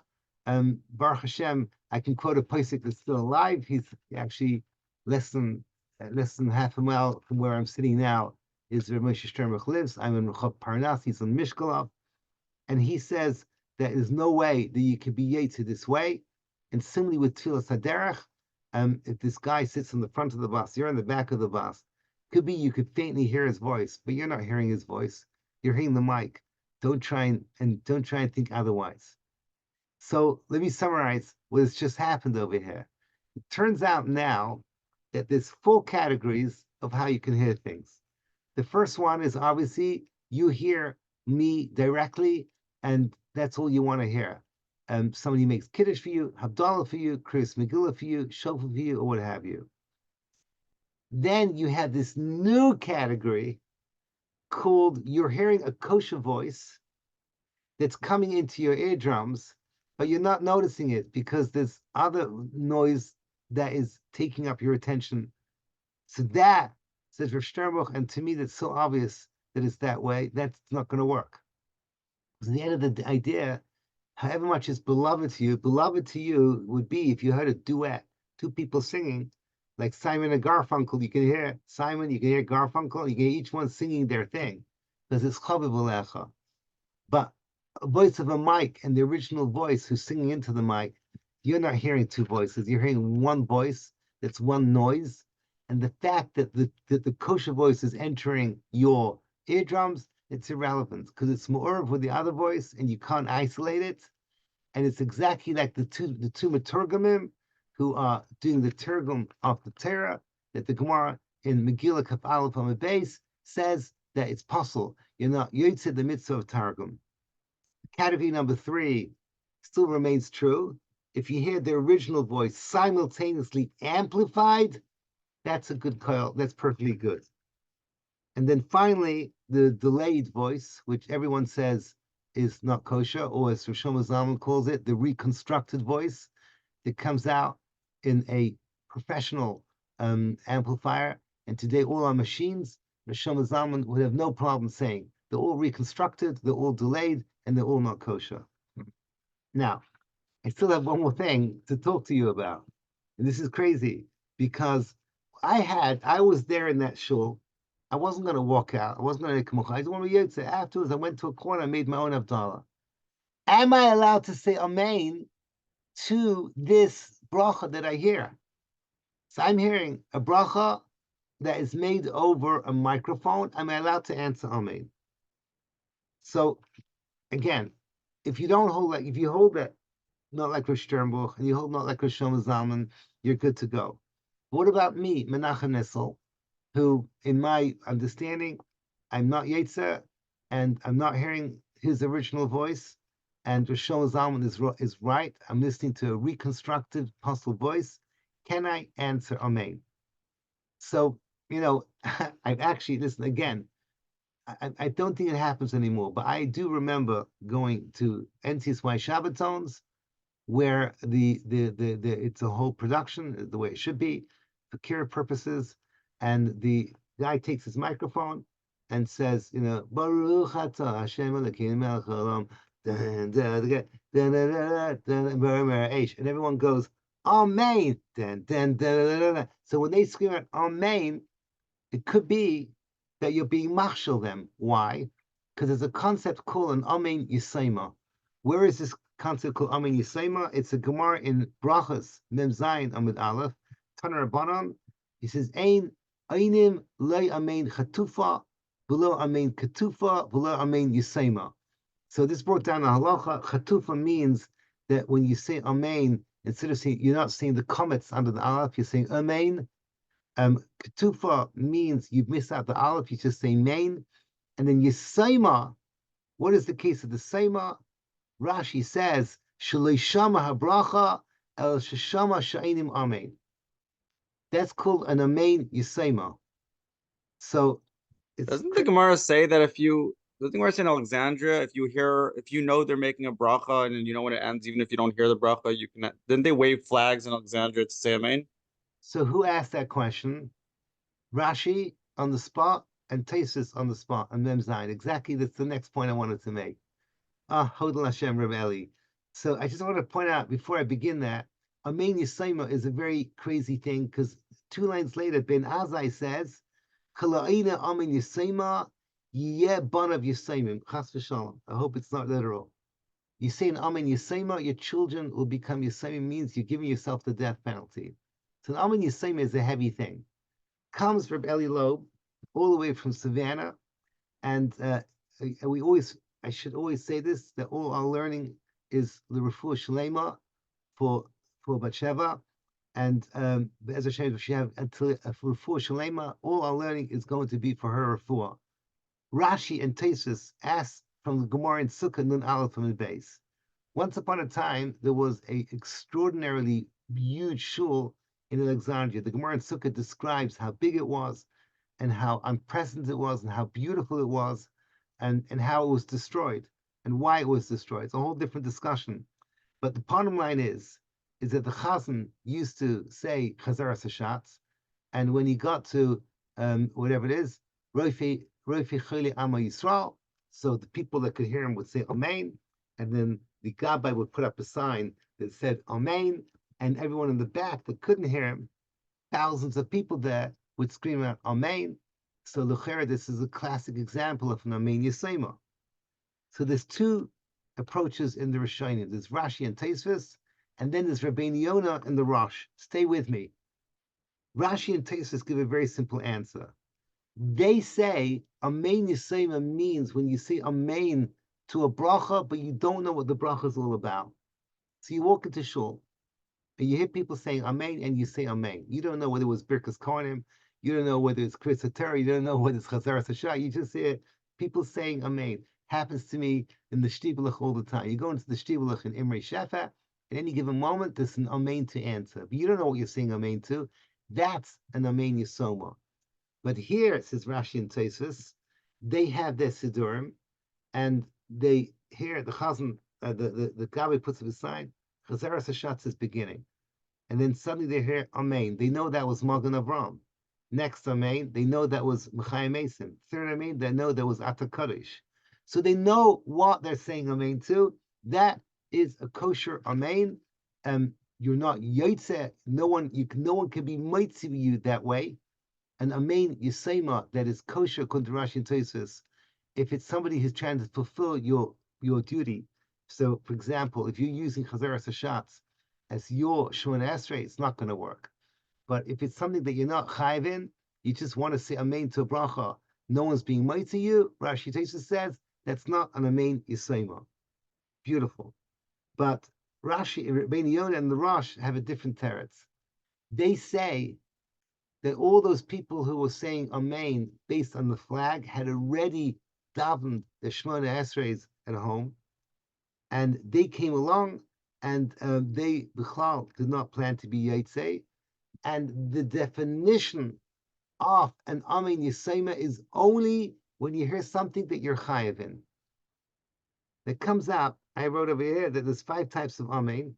Baruch Hashem, I can quote a posik that's still alive. He's actually less than half a mile from where I'm sitting now. Is Rav Moshe Sternbuch lives. I'm in Rehov Parnas. He's on Mishkolov, and he says that there's no way that you can be yetzer this way. And similarly with Tefillas Haderech, if this guy sits in the front of the bus, you're in the back of the bus. Could be you could faintly hear his voice, but you're not hearing his voice. You're hearing the mic. Don't try and think otherwise. So let me summarize what has just happened over here. It turns out now that there's 4 categories of how you can hear things. The first one is obviously you hear me directly, and that's all you want to hear. Somebody makes kiddush for you, Havdalah for you, Kriyas Megillah for you, shofar for you, or what have you. Then you have this new category called you're hearing a kosher voice that's coming into your eardrums, but you're not noticing it because there's other noise that is taking up your attention. So that, says Rav Sternbuch, and to me that's so obvious that it's that way, that's not going to work. Because at the end of the idea, however much is beloved to you would be if you heard a duet, 2 people singing, like Simon and Garfunkel. You can hear Simon, you can hear Garfunkel, you can hear each one singing their thing, because it's chaviv alecha. But a voice of a mic and the original voice who's singing into the mic, you're not hearing 2 voices. You're hearing one voice that's one noise. And the fact that the kosher voice is entering your eardrums, it's irrelevant because it's ma'orav with the other voice and you can't isolate it. And it's exactly like the two Meturgamim who are doing the Turgum of the Torah, that the Gemara in Megillah Kaf Aleph on the base says that it's possible. You're not Yotze the mitzvah of Targum. Category number 3 still remains true. If you hear the original voice simultaneously amplified, that's a good call. That's perfectly good. And then finally, the delayed voice, which everyone says is not kosher, or as Rosh Zalman calls it, the reconstructed voice that comes out in a professional amplifier. And today, all our machines, Rosh Zalman would have no problem saying they're all reconstructed, they're all delayed, and they're all not kosher. Now, I still have one more thing to talk to you about. And this is crazy because I was there in that shul. I wasn't going to walk out. I wasn't going to come. I didn't want to be yotze. Afterwards, I went to a corner. I made my own Havdalah. Am I allowed to say amen to this bracha that I hear? So I'm hearing a bracha that is made over a microphone. Am I allowed to answer amen? So again, if you don't hold if you hold that not like Rosh Sternbuch and you hold not like Rosh Zalman, you're good to go. What about me, Menachem Nissel, who, in my understanding, I'm not Yetzer, and I'm not hearing his original voice, and Rosh Zalman is right. I'm listening to a reconstructed possible voice. Can I answer amen? So, I've actually, listen, again, I don't think it happens anymore, but I do remember going to NTSY Shabbatons, where the it's a whole production the way it should be for care purposes, and the guy takes his microphone and says, Baruch atah Hashem Elokeinu melech haolam, and everyone goes Amen. So when they scream out Amen, it could be that you're being marshal them. Why? Because there's a concept called an Amen Yisema. Where is this concept called Amen Yisema? It's a Gemara in Brachas, Mem Zayin Amud Aleph, Taner Rabbanon. He says, Ein Einim Lei Amen Chatufa, Below Amen Katufa, Below Amen Yisema. So this brought down the halacha. Chatufa means that when you say Amen, instead of saying, you're not saying the comets under the Aleph, you're saying Amen. Ketufa means you miss out the aleph, you just say main. And then Yisema, what is the case of the Sema? Rashi says, Shama habracha el sheshama sha'inim amen. That's called an amen Yisema. So doesn't the Gemara say that doesn't the Gemara say in Alexandria, if you know they're making a bracha and you know when it ends, even if you don't hear the bracha, didn't they wave flags in Alexandria to say amen? So who asked that question? Rashi on the spot and Tesis on the spot and Mem Zayin. Exactly, that's the next point I wanted to make. Hodel Hashem Reb Eli. So I just want to point out before I begin that Amen Yisema is a very crazy thing, because 2 lines later, Ben Azai says, Kala'ina Amen Yisema Yeh Banav Yisemim. Chas v'shalom. I hope it's not literal. You say an Amen Yisema, your children will become Yisemim, means you're giving yourself the death penalty. So an Amen Yisema is a heavy thing. Comes from Eli Loeb, all the way from Savannah, and I should always say this, that all our learning is the refuah shalema for Batsheva, and as a shame, if she have until refuah shalema, all our learning is going to be for her refuah. Rashi and Tesis asked from the Gemara in Sukkah Nun Aleph from the base. Once upon a time, there was a extraordinarily huge shul in Alexandria. The Gemara in Sukkah describes how big it was, and how unprecedented it was, and how beautiful it was, and how it was destroyed, and why it was destroyed. It's a whole different discussion. But the bottom line is that the Chazan used to say Chazaras Hashatz, and when he got to whatever it is, Rofi Choli Ama Yisrael, so the people that could hear him would say Amen, and then the Gabbai would put up a sign that said Amen, and everyone in the back that couldn't hear him, thousands of people there, would scream out Amen. So L'chera, this is a classic example of an Amen Yisema. So there's 2 approaches in the Rishonim. There's Rashi and Tosfos, and then there's Rabbeinu Yonah and the Rosh. Stay with me. Rashi and Tosfos give a very simple answer. They say Amen Yisema means when you say Amen to a bracha, but you don't know what the bracha is all about. So you walk into shul, and you hear people saying Amen, and you say Amen. You don't know whether it was Birkas Kohanim, you don't know whether it's Kriyas HaTorah, you don't know whether it's Chazaras Hashat, you just hear people saying Amen. Happens to me in the Shtiblach all the time. You go into the Shtiblach in Imrei Shefa, at any given moment, there's an Amen to answer. But you don't know what you're saying Amen to. That's an Amen Yisoma. But here, it says Rashi and Tosfos, they have their Sidurim, and they hear the Chazan, the Gabbai puts up a sign, Chazaras Hashatz is beginning. And then suddenly they hear Amen. They know that was Magen Avram. Next Amen, they know that was Mechayim Mason. Third Amen, they know that was Ata Kodesh. So they know what they're saying Amen to. That is a kosher Amen. you're not yotze. No one can be mitzi you that way. And amen yisema that is kosher according to Rashi and Tosfos, if it's somebody who's trying to fulfill your duty. So, for example, if you're using Chazeres Hashatz as your Shemona Esrei, it's not going to work. But if it's something that you're not chayiv in, you just want to say amen to a bracha, no one's being made to you, Rashi Tosfos says, that's not an amen yisema. Beautiful. But Rashi, Rabbeinu Yonah and the Rosh have a different teretz. They say that all those people who were saying amen based on the flag had already davened the Shemona Esreis at home, and they came along, and they Bichlal did not plan to be Yaitzei, and the definition of an amen yisema is only when you hear something that you're chayiv in. That comes out. I wrote over here that there's 5 types of amen.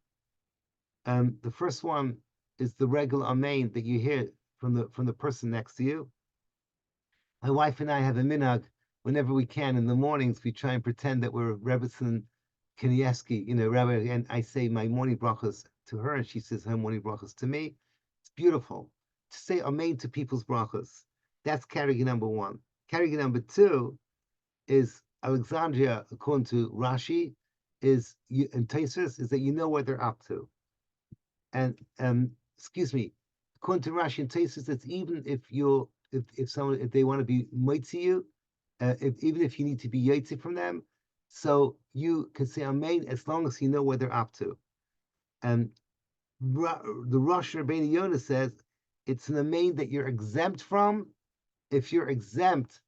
The first one is the regular amen that you hear from the person next to you. My wife and I have a minhag. Whenever we can in the mornings, we try and pretend that we're Rebbetzin Kanievsky, Rabbi, and I say my morning brachas to her, and she says her morning brachas to me. It's beautiful to say amen to people's brachas. That's category number 1. Category number 2 is Alexandria, according to Rashi, and Tosfos, is that you know what they're up to. And excuse me, according to Rashi and Tosfos, it's even if they want to be mitzi you, even if you need to be yotze from them, so you can say amen as long as you know what they're up to. And the Rosh Rabbeinu Yonah says it's an amen that you're exempt from. If you're exempt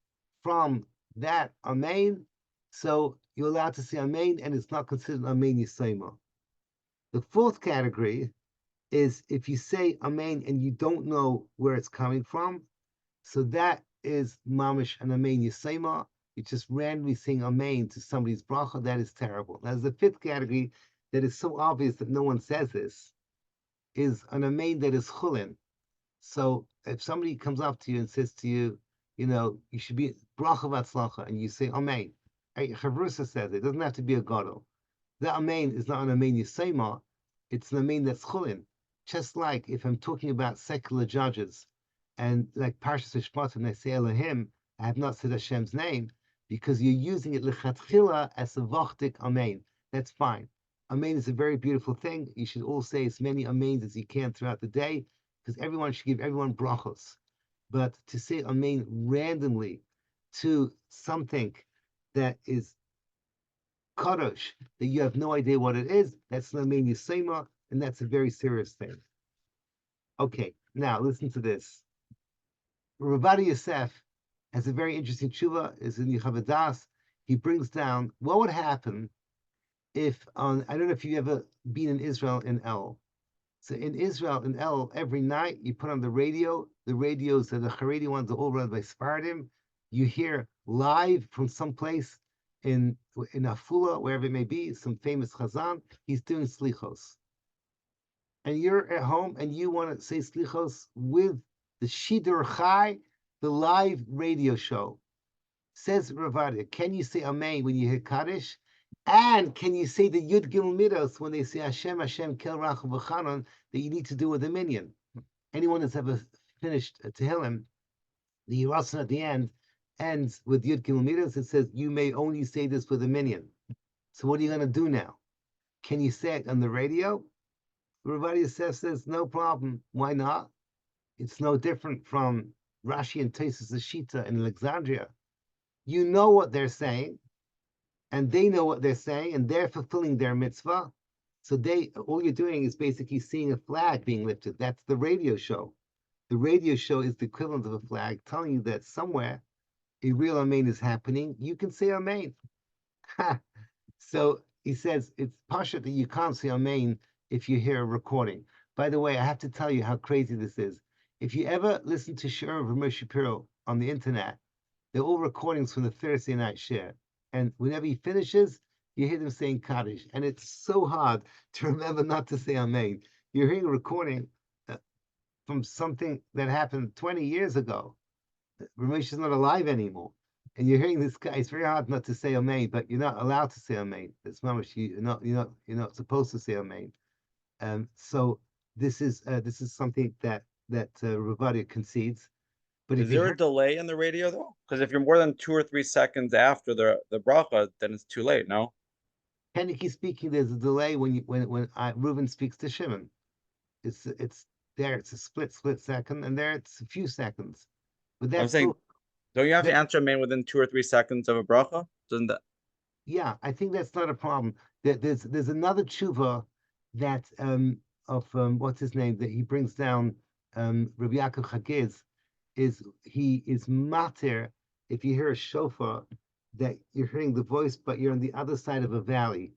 from that amen, so you're allowed to say amen, and it's not considered amen yisema. The 4th category is if you say amen and you don't know where it's coming from, so that is mamish and amen yisema. You're just randomly saying amen to somebody's bracha. That is terrible. Now, the 5th category that is so obvious that no one says this is an amen that is chulin. So if somebody comes up to you and says to you, you should be bracha v'atzlacha, and you say amen. Chavrusa says it doesn't have to be a gadol. That amen is not an amen yisema. It's an amen that's chulin. Just like if I'm talking about secular judges, and like Parshas Mishpatim, I say Elohim, I have not said Hashem's name, because you're using it lechatchila as a vachtik amen. That's fine. Amen is a very beautiful thing. You should all say as many amens as you can throughout the day, because everyone should give everyone brachos. But to say amen randomly to something that is kadosh, that you have no idea what it is, that's an amen yisema, and that's a very serious thing. Okay, now listen to this. Rabbi Yosef has a very interesting tshuva, is in Havdalah. He brings down what would happen if I don't know if you've ever been in Israel in El. So in Israel in El, every night you put on the radio. The radios, the Haredi ones, are all run by Sephardim. You hear live from someplace in Afula, wherever it may be, some famous Chazan. He's doing slichos, and you're at home and you want to say slichos with the Shidur Chai, the live radio show. Says Ravadia, can you say Amen when you hear Kaddish? And can you say the Yud Gimel Midos when they say Hashem, Hashem, Kel Rachel V'chanon, that you need to do with a minyan? Anyone that's ever finished Tehillim, the Yerasan at the end ends with Yud Gimel Midos. It says, you may only say this with a minyan. So what are you going to do now? Can you say it on the radio? Ravadia says, no problem. Why not? It's no different from Rashi and Tosfos Shita in Alexandria. You know what they're saying, and they know what they're saying, and they're fulfilling their mitzvah. So all you're doing is basically seeing a flag being lifted. That's the radio show. The radio show is the equivalent of a flag telling you that somewhere a real amen is happening. You can say amen. So he says it's pasha that you can't say amen if you hear a recording. By the way, I have to tell you how crazy this is. If you ever listen to Shir of Ramesh Shapiro on the internet, they're all recordings from the Thursday night share. And whenever he finishes, you hear them saying Kaddish. And it's so hard to remember not to say Amen. You're hearing a recording from something that happened 20 years ago. Ramesh is not alive anymore. And you're hearing this guy, it's very hard not to say Amen, but you're not allowed to say Amen. It's mamash, you're not supposed to say Amen. So this is something that Ravadia concedes. But Is if you there hear a delay in the radio though? Because if you're more than 2 or 3 seconds after the bracha, then it's too late. No. technically speaking, there's a delay when Reuven speaks to Shimon. It's there. It's a split second, and there it's a few seconds. But I'm that's saying, still don't you have to that. answer main within 2 or 3 seconds of a bracha? Doesn't that? Yeah, I think that's not a problem. There's another tshuva that of what's his name that he brings down Rabbi Yaakov Chagiz is he is matir if you hear a shofar that you're hearing the voice but you're on the other side of a valley.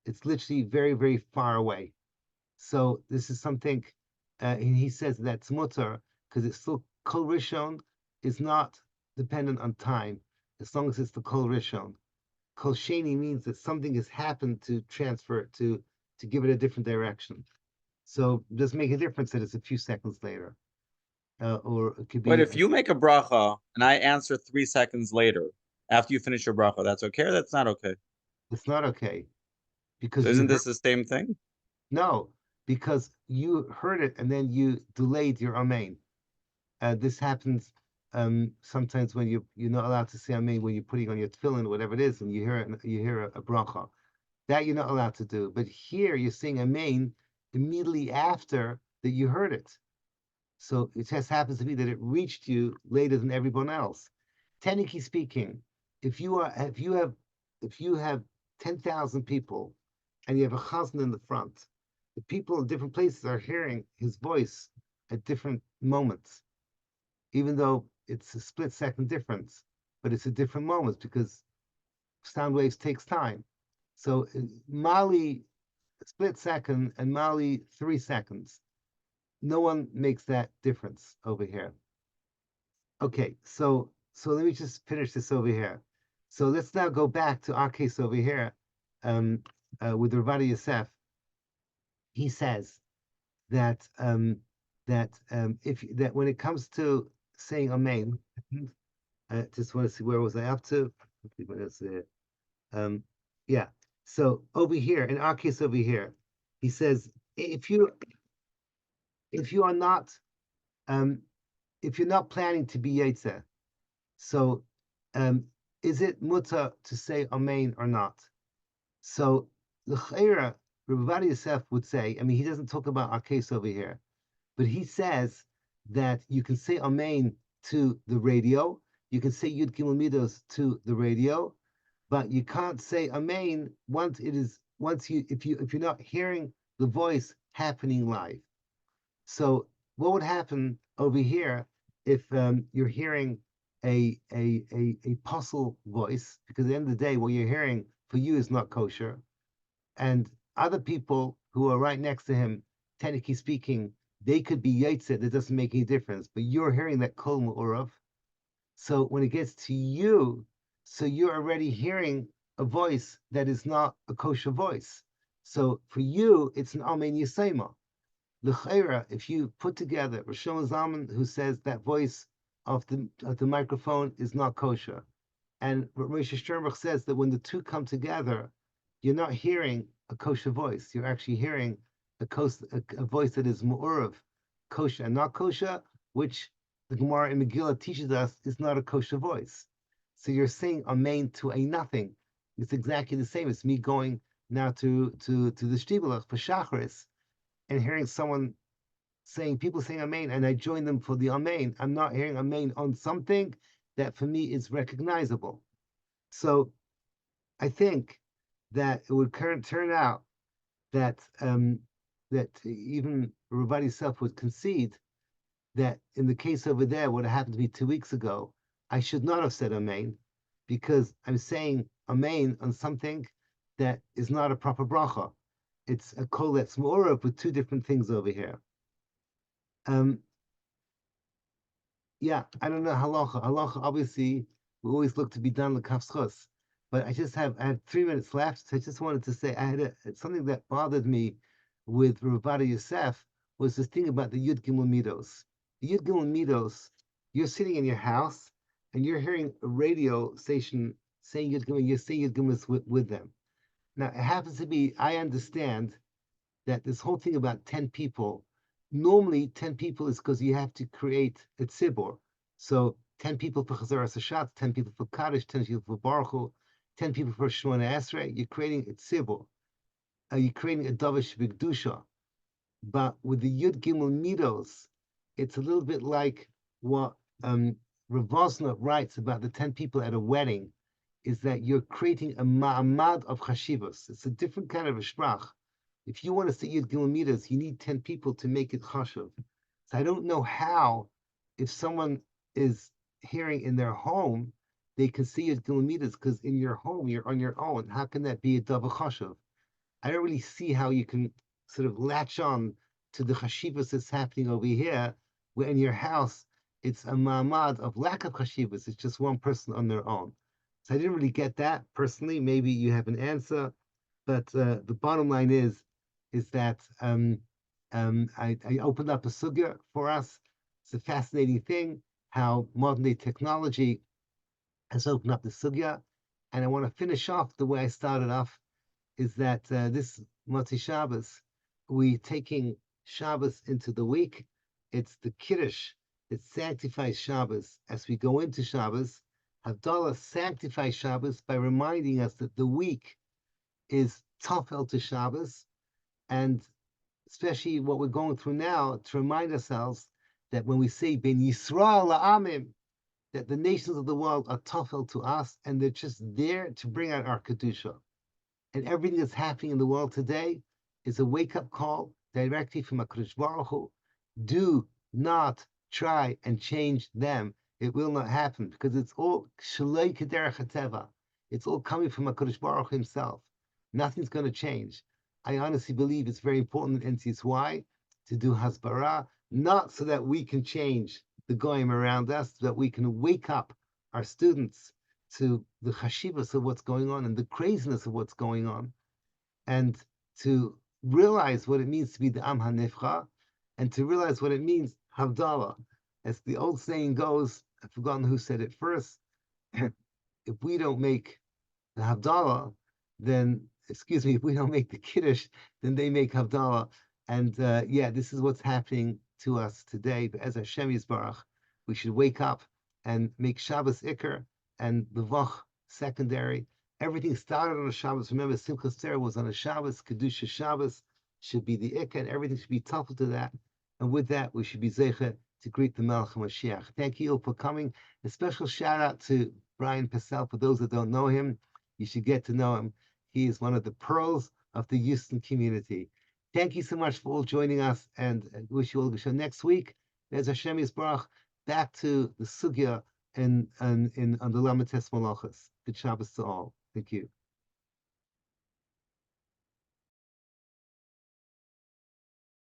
It's literally very very far away. So this is something and he says that's mutter because it's still kol rishon is not dependent on time as long as it's the kol rishon. Kol sheni means that something has happened to transfer it to give it a different direction. So it does make a difference that it's a few seconds later, or it could But be. if you make a bracha and I answer 3 seconds later after you finish your bracha, that's okay or that's not okay? It's not okay So because you isn't heard this the same thing? no because you heard it and then you delayed your amen. This happens sometimes when you're not allowed to say amen when you're putting on your tefillin or whatever it is, and you hear a bracha. That you're not allowed to do. But here you're saying amen immediately after that you heard it. So it just happens to be that it reached you later than everyone else. Technically speaking, if you have 10,000 people and you have a chazan in the front, the people in different places are hearing his voice at different moments, even though it's a split second difference, but it's a different moments because sound waves takes time. So Mali split second and Mali 3 seconds. No one makes that difference over here. Okay, so let me just finish this over here. So let's now go back to our case over here with Ravadi Yosef. He says that if that when it comes to saying Amen, I just want to see where was I up to. Um, yeah. So over here, in our case over here, he says if you are not um, if you're not planning to be Yetzer, so um, is it mutter to say Amen or not? So l'chayra, Rabbi Yosef would say, I mean, he doesn't talk about our case over here, but he says that you can say Amen to the radio, you can say Yud Gimel Midos to the radio, but you can't say Amen once you if you're not hearing the voice happening live. So what would happen over here if you're hearing a puzzle voice? Because at the end of the day, what you're hearing for you is not kosher, and other people who are right next to him, technically speaking, they could be yotze. That doesn't make any difference. But you're hearing that kol mu'urav. So when it gets to you, so you're already hearing a voice that is not a kosher voice. So for you, it's an amen yisema. L'chayra, if you put together Rishon Zalman, who says that voice of the microphone is not kosher, and Moshe Sternbach says that when the two come together, you're not hearing a kosher voice. You're actually hearing a voice that is mu'urav, kosher and not kosher, which the Gemara in Megillah teaches us is not a kosher voice. So you're saying amen to a nothing. It's exactly the same as me going now to the Shtibelach for Shacharis and hearing people saying Amen, and I join them for the Amen. I'm not hearing Amen on something that for me is recognizable. So I think that it would turn out that that even Ravadi self would concede that in the case over there, what happened to me 2 weeks ago, I should not have said Amen because I'm saying Amen on something that is not a proper bracha. It's a kol that's more of with two different things over here. Um, yeah, I don't know halacha. Halacha, obviously, we always look to be done the kafschus, but I have 3 minutes left. So I just wanted to say something that bothered me with Ravada Yosef was this thing about the Yud Gimel Midos. The Yud Gimel Midos, you're sitting in your house and you're hearing a radio station saying Yud Gimel, you're saying Yud Gimel with them. Now it happens to be, I understand that this whole thing about 10 people, normally 10 people is because you have to create a tzibur. So 10 people for Chazaras Hashatz, 10 people for Kaddish, 10 people for Baruch Hu, 10 people for Shemona Esrei. You're creating a tzibur. You're creating a Davish B'Gdusha. But with the Yud Gimel Midos, it's a little bit like what Rav Vosner writes about the 10 people at a wedding, is that you're creating a ma'amad of chashivos. It's a different kind of a sprach. If you want to say Yud Gimel Midos, you need 10 people to make it chashuv. So I don't know how, if someone is hearing in their home, they can see Yud Gimel Midos, because in your home, you're on your own. How can that be a davar chashuv? I don't really see how you can sort of latch on to the chashivas that's happening over here, where in your house, it's a ma'amad of lack of chashivas. It's just one person on their own. So I didn't really get that personally. Maybe you have an answer, but the bottom line is that I opened up a sugya for us. It's a fascinating thing how modern day technology has opened up the sugya, and I want to finish off the way I started off, is that this Motzi Shabbos, we taking Shabbos into the week. It's the Kiddush that sanctifies Shabbos as we go into Shabbos. Havdalah sanctifies Shabbos by reminding us that the week is Tafel to Shabbos, and especially what we're going through now, to remind ourselves that when we say Ben Yisrael La'amim, that the nations of the world are Tafel to us, and they're just there to bring out our Kedusha. And everything that's happening in the world today is a wake-up call directly from HaKadosh Baruch Hu. Do not try and change them. It will not happen, because it's all shaloi kederech hateva. It's all coming from HaKadosh Baruch Hu himself. Nothing's going to change. I honestly believe it's very important in NCSY to do hasbara, not so that we can change the goyim around us, so that we can wake up our students to the chashivas of what's going on and the craziness of what's going on, and to realize what it means to be the Am HaNifcha, and to realize what it means, Havdalah. As the old saying goes, I've forgotten who said it first, if we don't make the Havdalah, then, if we don't make the Kiddush, then they make Havdalah. And this is what's happening to us today. But as Hashem Yisbarach, we should wake up and make Shabbos Iker and the Vach secondary. Everything started on a Shabbos. Remember, Simchas Torah was on a Shabbos. Kedusha Shabbos should be the Iker, and everything should be toppled to that. And with that, we should be Zeicha to greet the Melech HaMashiach. Thank you all for coming. A special shout out to Brian Passell. For those that don't know him, you should get to know him. He is one of the pearls of the Houston community. Thank you so much for all joining us, and I wish you all a good show. Next week, there's Hashem Yisbarach, back to the Sugya and on the Lamates Malachas. Good Shabbos to all. Thank you.